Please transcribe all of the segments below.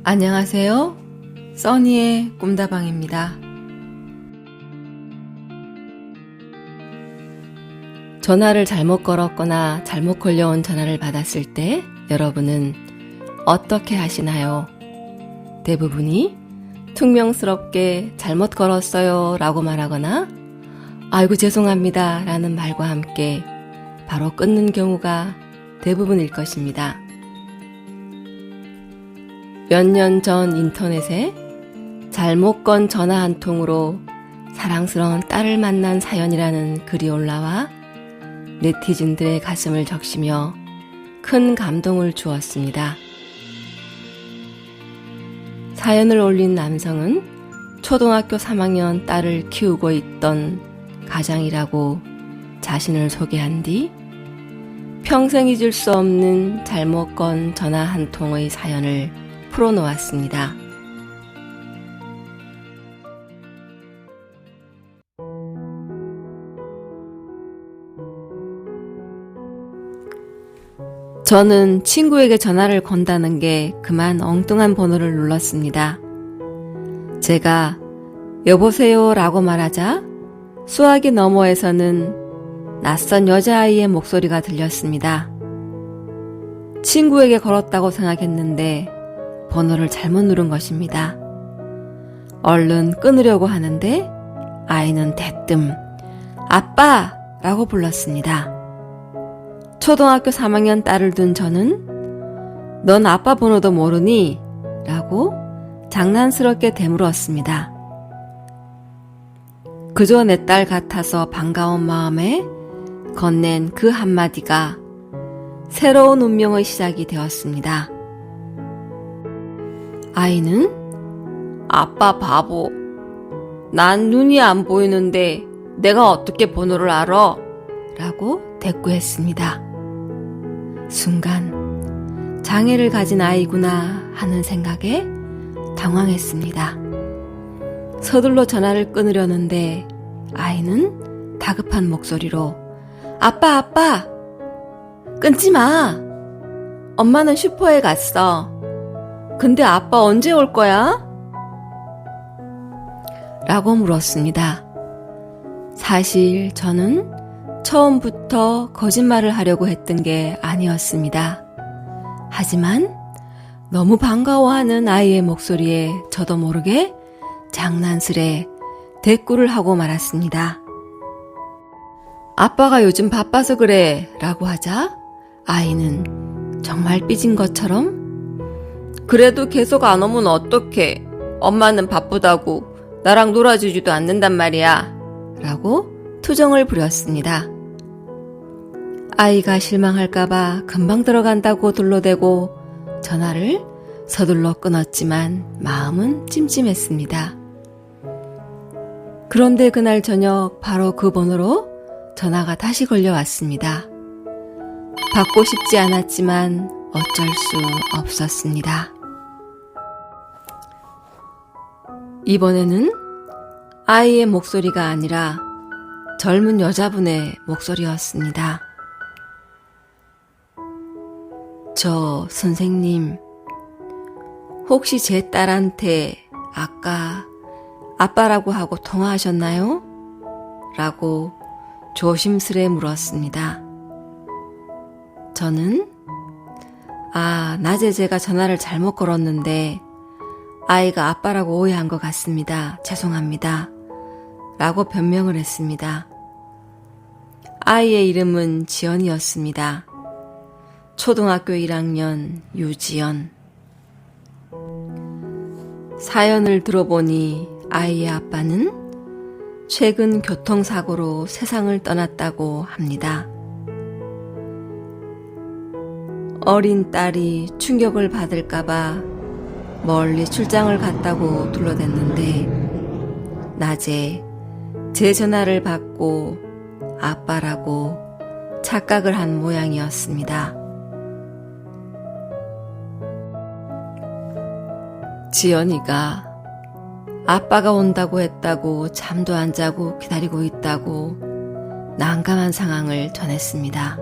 안녕하세요. 써니의 꿈다방입니다. 전화를 잘못 걸었거나 잘못 걸려온 전화를 받았을 때 여러분은 어떻게 하시나요? 대부분이 퉁명스럽게 잘못 걸었어요 라고 말하거나 아이고 죄송합니다 라는 말과 함께 바로 끊는 경우가 대부분일 것입니다. 몇 년 전 인터넷에 잘못 건 전화 한 통으로 사랑스러운 딸을 만난 사연이라는 글이 올라와 네티즌들의 가슴을 적시며 큰 감동을 주었습니다. 사연을 올린 남성은 초등학교 3학년 딸을 키우고 있던 가장이라고 자신을 소개한 뒤 평생 잊을 수 없는 잘못 건 전화 한 통의 사연을 풀어놓았습니다. 저는 친구에게 전화를 건다는 게 그만 엉뚱한 번호를 눌렀습니다. 제가 여보세요 라고 말하자 수화기 너머에서는 낯선 여자아이의 목소리가 들렸습니다. 친구에게 걸었다고 생각했는데 번호를 잘못 누른 것입니다. 얼른 끊으려고 하는데 아이는 대뜸 아빠! 라고 불렀습니다. 초등학교 3학년 딸을 둔 저는 넌 아빠 번호도 모르니? 라고 장난스럽게 되물었습니다. 그저 내 딸 같아서 반가운 마음에 건넨 그 한마디가 새로운 운명의 시작이 되었습니다. 아이는 아빠 바보, 난 눈이 안 보이는데 내가 어떻게 번호를 알아? 라고 대꾸했습니다. 순간 장애를 가진 아이구나 하는 생각에 당황했습니다. 서둘러 전화를 끊으려는데 아이는 다급한 목소리로 아빠 끊지 마. 엄마는 슈퍼에 갔어. 근데 아빠 언제 올 거야? 라고 물었습니다. 사실 저는 처음부터 거짓말을 하려고 했던 게 아니었습니다. 하지만 너무 반가워하는 아이의 목소리에 저도 모르게 장난스레 대꾸를 하고 말았습니다. 아빠가 요즘 바빠서 그래 라고 하자 아이는 정말 삐진 것처럼 그래도 계속 안 오면 어떡해. 엄마는 바쁘다고 나랑 놀아주지도 않는단 말이야. 라고 투정을 부렸습니다. 아이가 실망할까봐 금방 들어간다고 둘러대고 전화를 서둘러 끊었지만 마음은 찜찜했습니다. 그런데 그날 저녁 바로 그 번호로 전화가 다시 걸려왔습니다. 받고 싶지 않았지만 어쩔 수 없었습니다. 이번에는 아이의 목소리가 아니라 젊은 여자분의 목소리였습니다. 저 선생님, 혹시 제 딸한테 아까 아빠라고 하고 통화하셨나요? 라고 조심스레 물었습니다. 저는 낮에 제가 전화를 잘못 걸었는데 아이가 아빠라고 오해한 것 같습니다. 죄송합니다. 라고 변명을 했습니다. 아이의 이름은 지연이었습니다. 초등학교 1학년 유지연. 사연을 들어보니 아이의 아빠는 최근 교통사고로 세상을 떠났다고 합니다. 어린 딸이 충격을 받을까봐 멀리 출장을 갔다고 둘러댔는데 낮에 제 전화를 받고 아빠라고 착각을 한 모양이었습니다. 지연이가 아빠가 온다고 했다고 잠도 안 자고 기다리고 있다고 난감한 상황을 전했습니다.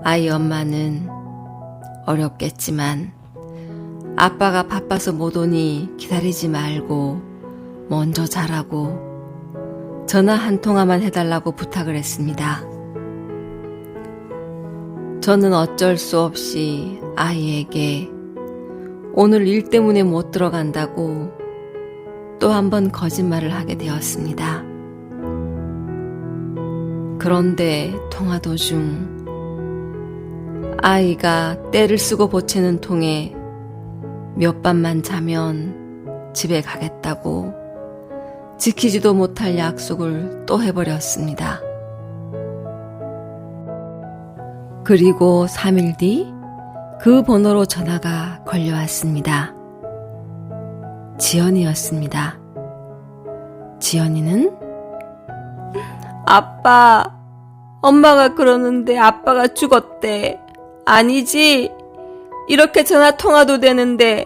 아이 엄마는 어렵겠지만 아빠가 바빠서 못 오니 기다리지 말고 먼저 자라고 전화 한 통화만 해달라고 부탁을 했습니다. 저는 어쩔 수 없이 아이에게 오늘 일 때문에 못 들어간다고 또 한 번 거짓말을 하게 되었습니다. 그런데 통화 도중 아이가 때를 쓰고 보채는 통에 몇 밤만 자면 집에 가겠다고 지키지도 못할 약속을 또 해버렸습니다. 그리고 3일 뒤 그 번호로 전화가 걸려왔습니다. 지연이였습니다. 지연이는 아빠, 엄마가 그러는데 아빠가 죽었대. 아니지? 이렇게 전화 통화도 되는데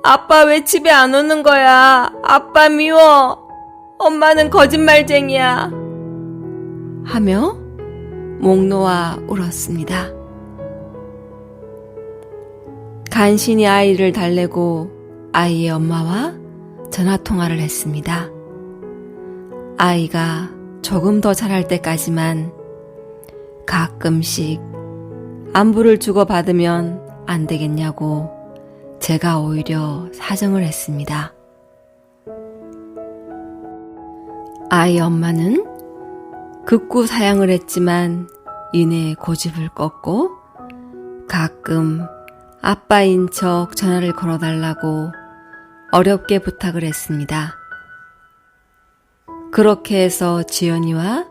아빠 왜 집에 안 오는 거야? 아빠 미워. 엄마는 거짓말쟁이야. 하며 목 놓아 울었습니다. 간신히 아이를 달래고 아이의 엄마와 전화통화를 했습니다. 아이가 조금 더 자랄 때까지만 가끔씩 안부를 주고받으면 안 되겠냐고 제가 오히려 사정을 했습니다. 아이 엄마는 극구 사양을 했지만 이내 고집을 꺾고 가끔 아빠인 척 전화를 걸어달라고 어렵게 부탁을 했습니다. 그렇게 해서 지연이와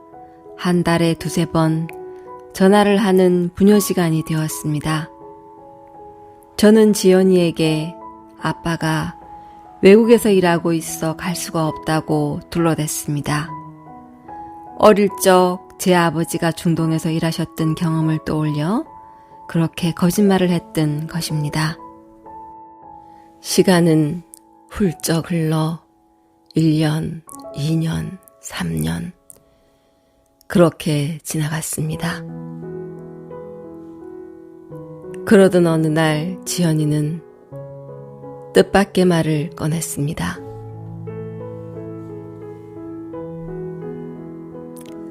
한 달에 2-3번 전화를 하는 부녀 시간이 되었습니다. 저는 지연이에게 아빠가 외국에서 일하고 있어 갈 수가 없다고 둘러댔습니다. 어릴 적 제 아버지가 중동에서 일하셨던 경험을 떠올려 그렇게 거짓말을 했던 것입니다. 시간은 훌쩍 흘러 1년, 2년, 3년 그렇게 지나갔습니다. 그러던 어느 날 지연이는 뜻밖의 말을 꺼냈습니다.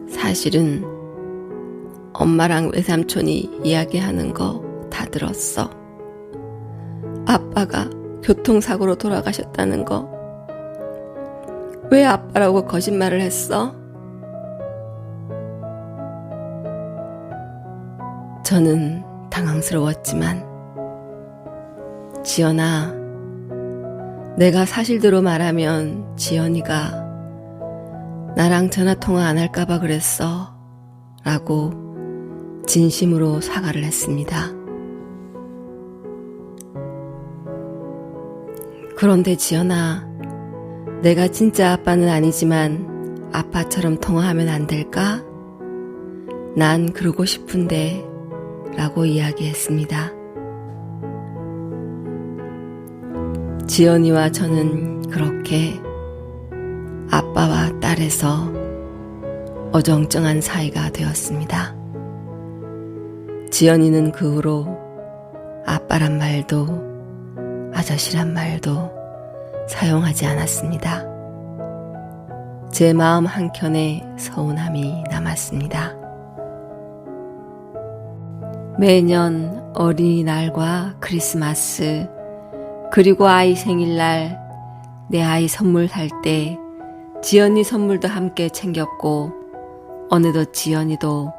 사실은 엄마랑 외삼촌이 이야기하는 거 다 들었어. 아빠가 교통사고로 돌아가셨다는 거. 왜 아빠라고 거짓말을 했어? 저는 당황스러웠지만 지연아, 내가 사실대로 말하면 지연이가 나랑 전화통화 안 할까봐 그랬어 라고 진심으로 사과를 했습니다. 그런데 지연아, 내가 진짜 아빠는 아니지만 아빠처럼 통화하면 안 될까? 난 그러고 싶은데 라고 이야기했습니다. 지연이와 저는 그렇게 아빠와 딸에서 어정쩡한 사이가 되었습니다. 지연이는 그 후로 아빠란 말도 아저씨란 말도 사용하지 않았습니다. 제 마음 한켠에 서운함이 남았습니다. 매년 어린이날과 크리스마스 그리고 아이 생일날 내 아이 선물 살 때 지연이 선물도 함께 챙겼고 어느덧 지연이도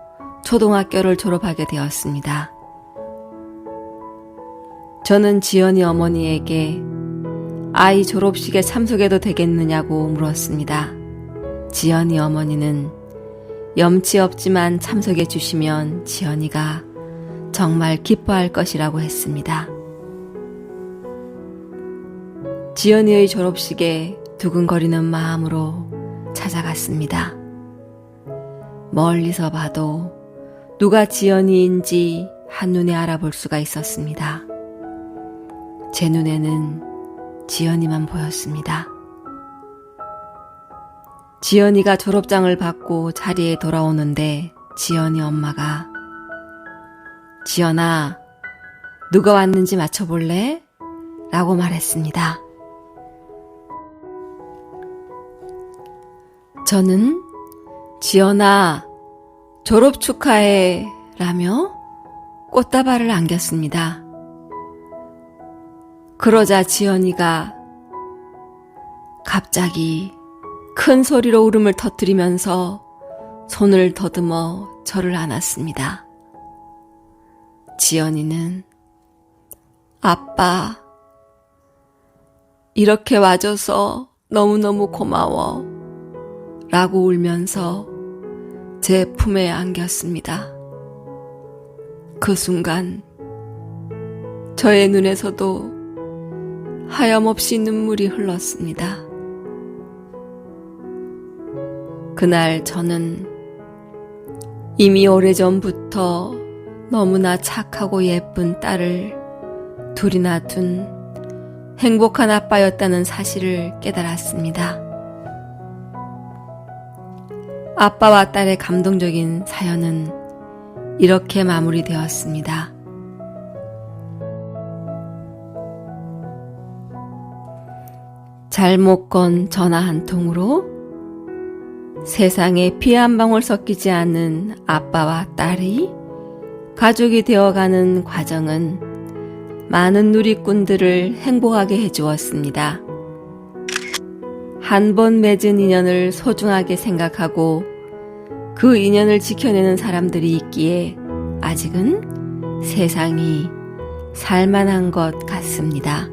초등학교를 졸업하게 되었습니다. 저는 지연이 어머니에게 아이 졸업식에 참석해도 되겠느냐고 물었습니다. 지연이 어머니는 염치 없지만 참석해 주시면 지연이가 정말 기뻐할 것이라고 했습니다. 지연이의 졸업식에 두근거리는 마음으로 찾아갔습니다. 멀리서 봐도 누가 지연이인지 한눈에 알아볼 수가 있었습니다. 제 눈에는 지연이만 보였습니다. 지연이가 졸업장을 받고 자리에 돌아오는데 지연이 엄마가 지연아, 누가 왔는지 맞춰볼래? 라고 말했습니다. 저는 지연아, 졸업 축하해 라며 꽃다발을 안겼습니다. 그러자 지연이가 갑자기 큰 소리로 울음을 터뜨리면서 손을 더듬어 저를 안았습니다. 지연이는 아빠, 이렇게 와줘서 너무너무 고마워 라고 울면서 제 품에 안겼습니다. 그 순간 저의 눈에서도 하염없이 눈물이 흘렀습니다. 그날 저는 이미 오래전부터 너무나 착하고 예쁜 딸을 둘이나 둔 행복한 아빠였다는 사실을 깨달았습니다. 아빠와 딸의 감동적인 사연은 이렇게 마무리되었습니다. 잘못 건 전화 한 통으로 세상에 피 한 방울 섞이지 않는 아빠와 딸이 가족이 되어가는 과정은 많은 누리꾼들을 행복하게 해주었습니다. 한 번 맺은 인연을 소중하게 생각하고 그 인연을 지켜내는 사람들이 있기에 아직은 세상이 살만한 것 같습니다.